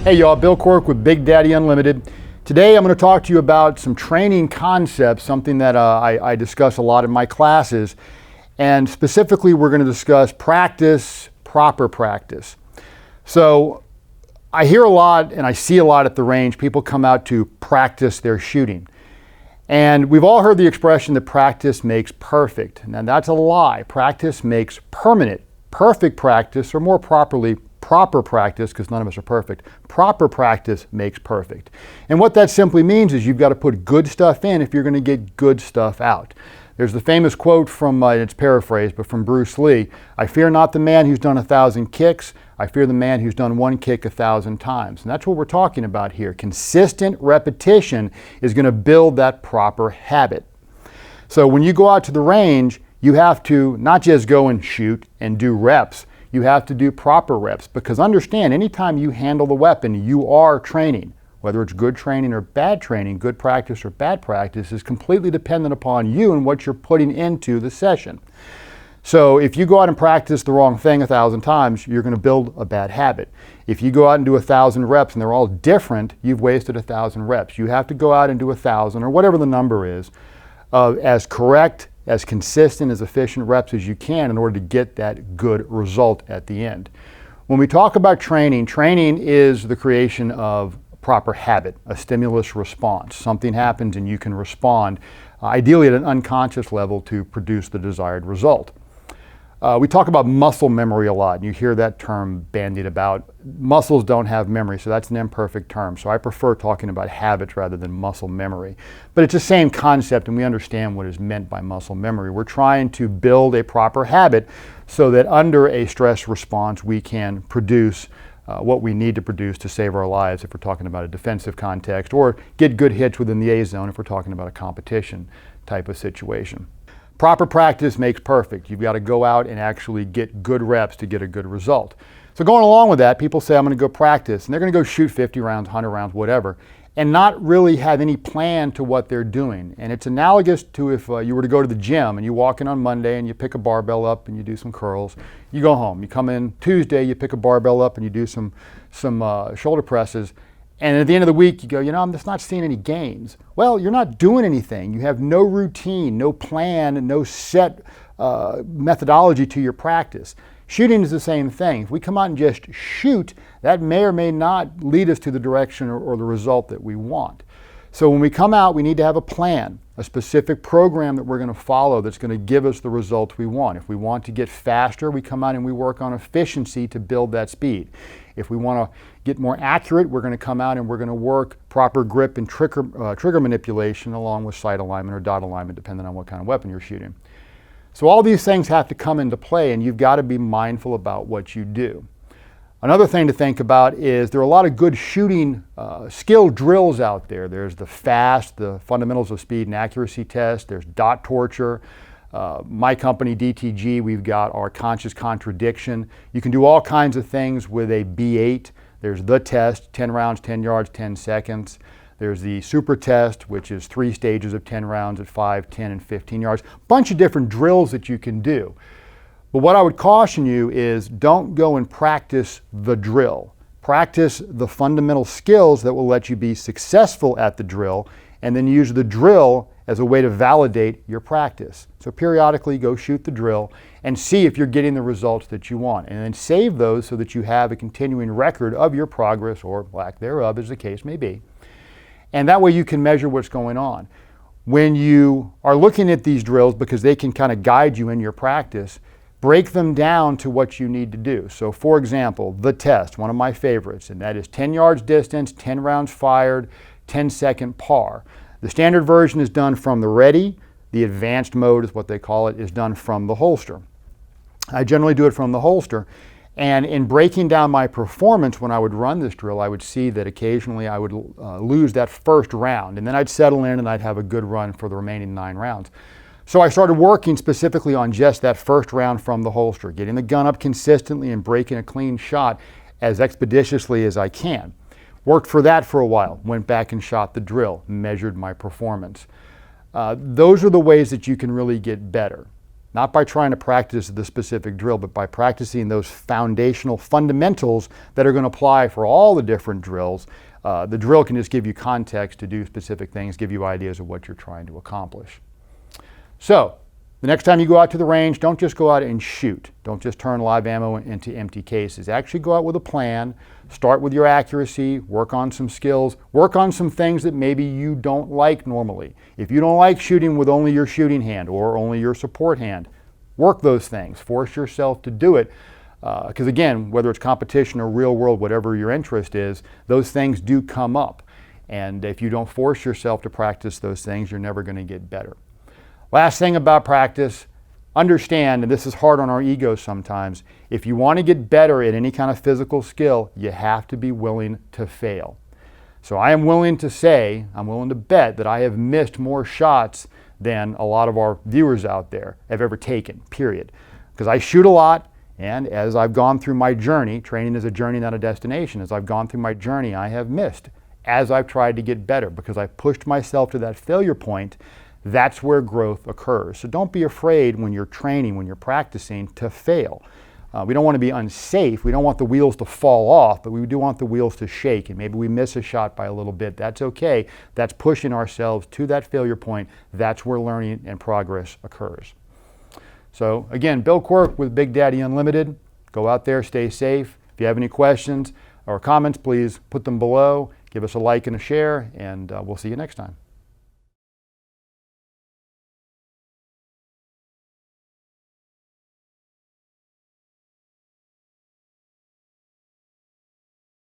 Hey y'all, Bill Quirk with Big Daddy Unlimited. Today I'm going to talk to you about some training concepts, something that I discuss a lot in my classes. And specifically we're going to discuss practice, proper practice. So I hear a lot and I see a lot at the range, people come out to practice their shooting. And we've all heard the expression that practice makes perfect. Now that's a lie. Practice makes permanent. Perfect practice, or more properly, proper practice, because none of us are perfect, proper practice makes perfect. And what that simply means is you've got to put good stuff in if you're going to get good stuff out. There's the famous quote from, it's paraphrased, but from Bruce Lee, "I fear not the man who's done 1,000 kicks, I fear the man who's done one kick 1,000 times. And that's what we're talking about here. Consistent repetition is going to build that proper habit. So when you go out to the range, you have to not just go and shoot and do reps, you have to do proper reps, because understand, anytime you handle the weapon, you are training. Whether it's good training or bad training, good practice or bad practice is completely dependent upon you and what you're putting into the session. So if you go out and practice the wrong thing 1,000 times, you're going to build a bad habit. If you go out and do 1,000 reps and they're all different, you've wasted 1,000 reps. You have to go out and do 1,000 or whatever the number is, as correct, as consistent, as efficient reps as you can in order to get that good result at the end. When we talk about training, training is the creation of proper habit, a stimulus response. Something happens and you can respond, ideally at an unconscious level, to produce the desired result. We talk about muscle memory a lot, and you hear that term bandied about. Muscles don't have memory, so that's an imperfect term. So I prefer talking about habits rather than muscle memory. But it's the same concept, and we understand what is meant by muscle memory. We're trying to build a proper habit so that under a stress response we can produce what we need to produce to save our lives if we're talking about a defensive context, or get good hits within the A zone if we're talking about a competition type of situation. Proper practice makes perfect. You've got to go out and actually get good reps to get a good result. So going along with that, people say, I'm going to go practice, and they're going to go shoot 50 rounds, 100 rounds, whatever, and not really have any plan to what they're doing. And it's analogous to if you were to go to the gym and you walk in on Monday and you pick a barbell up and you do some curls. You go home. You come in Tuesday, you pick a barbell up and you do some shoulder presses. And at the end of the week, you go, I'm just not seeing any gains. Well, you're not doing anything. You have no routine, no plan, no set methodology to your practice. Shooting is the same thing. If we come out and just shoot, that may or may not lead us to the direction or the result that we want. So when we come out, we need to have a plan, a specific program that we're going to follow that's going to give us the results we want. If we want to get faster, we come out and we work on efficiency to build that speed. If we want to get more accurate, we're going to come out and we're going to work proper grip and trigger manipulation along with sight alignment or dot alignment, depending on what kind of weapon you're shooting. So all these things have to come into play, and you've got to be mindful about what you do. Another thing to think about is there are a lot of good shooting skill drills out there. There's the FAST, the Fundamentals of Speed and Accuracy test. There's dot torture. My company, DTG, we've got our conscious contradiction. You can do all kinds of things with a B8. There's the test, 10 rounds, 10 yards, 10 seconds. There's the super test, which is 3 stages of 10 rounds at 5, 10, and 15 yards. Bunch of different drills that you can do. But what I would caution you is don't go and practice the drill. Practice the fundamental skills that will let you be successful at the drill, and then use the drill as a way to validate your practice. So periodically go shoot the drill and see if you're getting the results that you want, and then save those so that you have a continuing record of your progress, or lack thereof as the case may be. And that way you can measure what's going on. When you are looking at these drills, because they can kind of guide you in your practice, break them down to what you need to do. So for example, the test, one of my favorites, and that is 10 yards distance, 10 rounds fired, 10-second par. The standard version is done from the ready. The advanced mode is what they call it, is done from the holster. I generally do it from the holster. And in breaking down my performance when I would run this drill, I would see that occasionally I would lose that first round, and then I'd settle in and I'd have a good run for the remaining 9 rounds. So I started working specifically on just that first round from the holster, getting the gun up consistently and breaking a clean shot as expeditiously as I can. Worked for that for a while, went back and shot the drill, measured my performance. Those are the ways that you can really get better. not by trying to practice the specific drill, but by practicing those foundational fundamentals that are going to apply for all the different drills. The drill can just give you context to do specific things, give you ideas of what you're trying to accomplish. So, the next time you go out to the range, don't just go out and shoot. Don't just turn live ammo into empty cases. Actually go out with a plan. Start with your accuracy, work on some skills, work on some things that maybe you don't like normally. If you don't like shooting with only your shooting hand or only your support hand, work those things. Force yourself to do it. Because again, whether it's competition or real world, whatever your interest is, those things do come up. And if you don't force yourself to practice those things, you're never going to get better. Last thing about practice, understand, and this is hard on our egos sometimes, if you want to get better at any kind of physical skill, you have to be willing to fail. So I am willing to say, I'm willing to bet that I have missed more shots than a lot of our viewers out there have ever taken, period. Because I shoot a lot, and as I've gone through my journey, training is a journey, not a destination, as I've gone through my journey, I have missed as I've tried to get better because I pushed myself to that failure point. That's where growth occurs. So don't be afraid when you're training, when you're practicing, to fail. We don't want to be unsafe. We don't want the wheels to fall off, but we do want the wheels to shake, and maybe we miss a shot by a little bit. That's okay. That's pushing ourselves to that failure point. That's where learning and progress occurs. So again, Bill Quirk with Big Daddy Unlimited. Go out there, stay safe. If you have any questions or comments, please put them below. Give us a like and a share, and we'll see you next time.